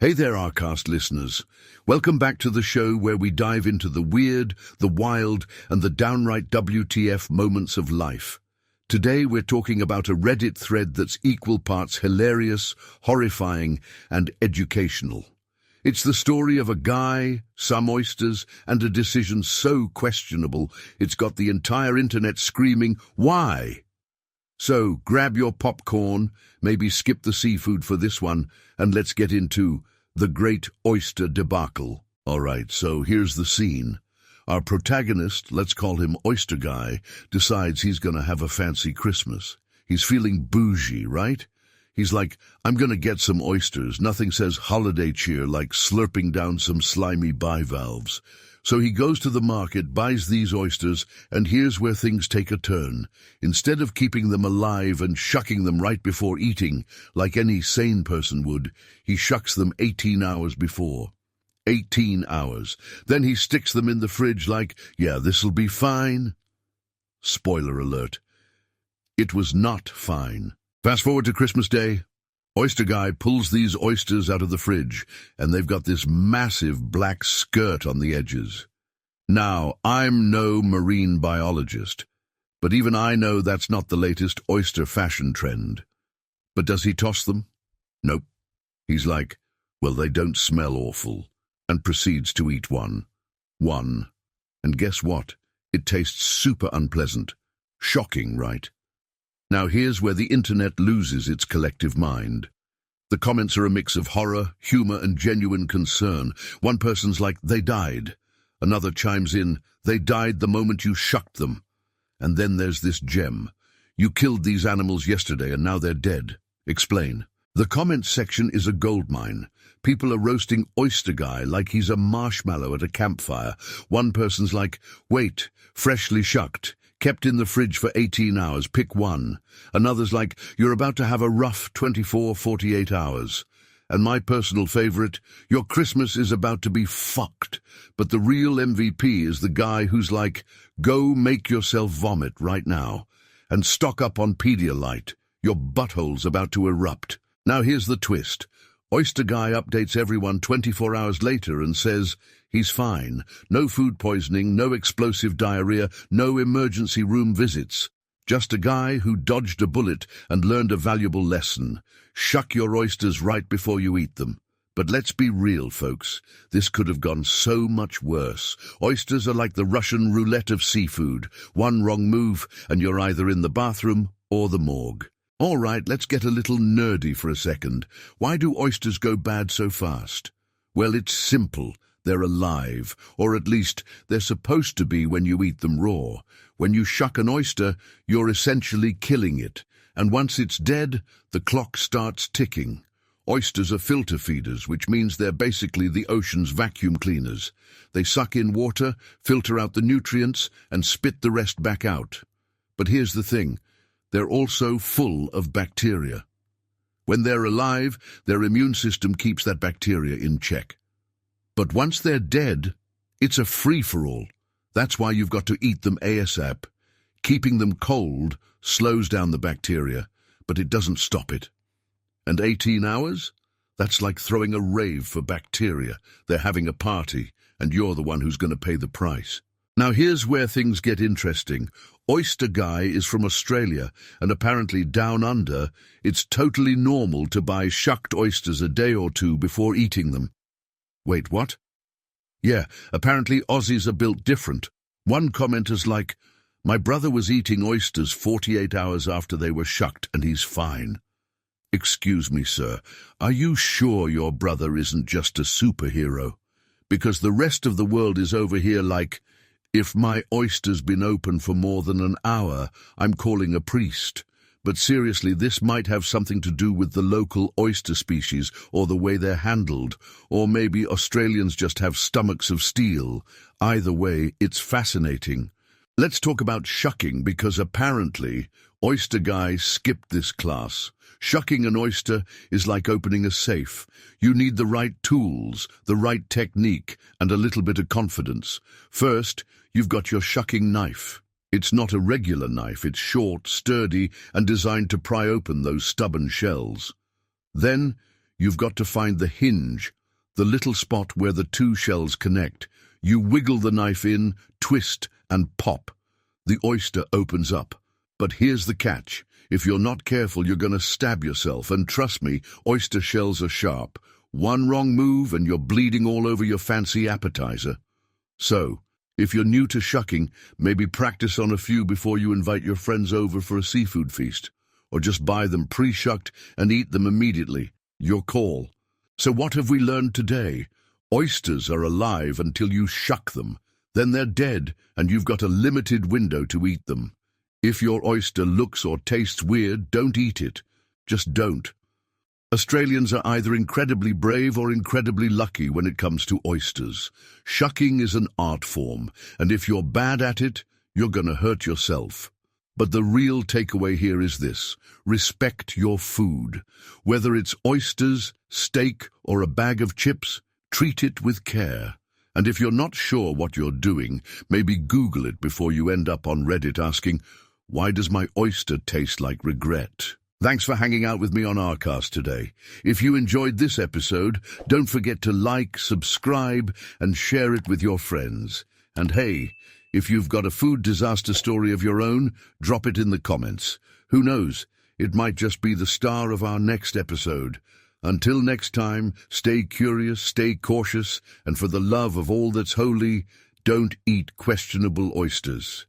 Hey there, rCast listeners. Welcome back to the show where we dive into the weird, the wild, and the downright WTF moments of life. Today we're talking about a Reddit thread that's equal parts hilarious, horrifying, and educational. It's the story of a guy, some oysters, and a decision so questionable it's got the entire internet screaming, "Why?" So grab your popcorn, maybe skip the seafood for this one, and let's get into the Great Oyster Debacle. Alright, so here's the scene. Our protagonist, let's call him Oyster Guy, decides he's gonna have a fancy Christmas. He's feeling bougie, right? He's like, I'm gonna get some oysters. Nothing says holiday cheer like slurping down some slimy bivalves. So he goes to the market, buys these oysters, and here's where things take a turn. Instead of keeping them alive and shucking them right before eating, like any sane person would, he shucks them 18 hours before. 18 hours. Then he sticks them in the fridge like, yeah, this'll be fine. Spoiler alert. It was not fine. Fast forward to Christmas Day. Oyster Guy pulls these oysters out of the fridge, and they've got this massive black skirt on the edges. Now, I'm no marine biologist, but even I know that's not the latest oyster fashion trend. But does he toss them? Nope. He's like, well, they don't smell awful, and proceeds to eat one. And guess what? It tastes super unpleasant. Shocking, right? Now here's where the internet loses its collective mind. The comments are a mix of horror, humor, and genuine concern. One person's like, they died. Another chimes in, they died the moment you shucked them. And then there's this gem. You killed these animals yesterday and now they're dead. Explain. The comments section is a goldmine. People are roasting Oyster Guy like he's a marshmallow at a campfire. One person's like, wait, freshly shucked. Kept in the fridge for 18 hours, pick one. Another's like, you're about to have a rough 24-48 hours. And my personal favorite, your Christmas is about to be fucked. But the real MVP is the guy who's like, go make yourself vomit right now. And stock up on Pedialyte. Your butthole's about to erupt. Now here's the twist. Oyster Guy updates everyone 24 hours later and says, he's fine. No food poisoning, no explosive diarrhea, no emergency room visits. Just a guy who dodged a bullet and learned a valuable lesson. Shuck your oysters right before you eat them. But let's be real, folks. This could have gone so much worse. Oysters are like the Russian roulette of seafood. One wrong move and you're either in the bathroom or the morgue. All right, let's get a little nerdy for a second. Why do oysters go bad so fast? Well, it's simple. They're alive, or at least they're supposed to be when you eat them raw. When you shuck an oyster, you're essentially killing it. And once it's dead, the clock starts ticking. Oysters are filter feeders, which means they're basically the ocean's vacuum cleaners. They suck in water, filter out the nutrients, and spit the rest back out. But here's the thing. They're also full of bacteria. When they're alive, their immune system keeps that bacteria in check. But once they're dead, it's a free-for-all. That's why you've got to eat them ASAP. Keeping them cold slows down the bacteria, but it doesn't stop it. And 18 hours? That's like throwing a rave for bacteria. They're having a party, and you're the one who's going to pay the price. Now here's where things get interesting. Oyster Guy is from Australia, and apparently down under, it's totally normal to buy shucked oysters a day or two before eating them. Wait, what? Yeah, apparently Aussies are built different. One commenter's like, my brother was eating oysters 48 hours after they were shucked and he's fine. Excuse me, sir, are you sure your brother isn't just a superhero? Because the rest of the world is over here like, if my oyster's been open for more than an hour, I'm calling a priest. But seriously, this might have something to do with the local oyster species or the way they're handled, or maybe Australians just have stomachs of steel. Either way, it's fascinating. Let's talk about shucking, because apparently Oyster Guy skipped this class. Shucking an oyster is like opening a safe. You need the right tools, the right technique, and a little bit of confidence. First, you've got your shucking knife. It's not a regular knife, it's short, sturdy, and designed to pry open those stubborn shells. Then, You've got to find the hinge, the little spot where the two shells connect. You wiggle the knife in, twist, and pop. The oyster opens up. But here's the catch. If you're not careful, you're going to stab yourself. And trust me, oyster shells are sharp. One wrong move and you're bleeding all over your fancy appetizer. So, if you're new to shucking, maybe practice on a few before you invite your friends over for a seafood feast. Or just buy them pre-shucked and eat them immediately. Your call. So what have we learned today? Oysters are alive until you shuck them. Then they're dead, and you've got a limited window to eat them. If your oyster looks or tastes weird, don't eat it. Just don't. Australians are either incredibly brave or incredibly lucky when it comes to oysters. Shucking is an art form, and if you're bad at it, you're going to hurt yourself. But the real takeaway here is this: respect your food. Whether it's oysters, steak, or a bag of chips, treat it with care. And if you're not sure what you're doing, maybe Google it before you end up on Reddit asking, "Why does my oyster taste like regret?" Thanks for hanging out with me on rCast today. If you enjoyed this episode, don't forget to like, subscribe, and share it with your friends. And hey, if you've got a food disaster story of your own, drop it in the comments. Who knows, it might just be the star of our next episode. Until next time, stay curious, stay cautious, and for the love of all that's holy, don't eat questionable oysters.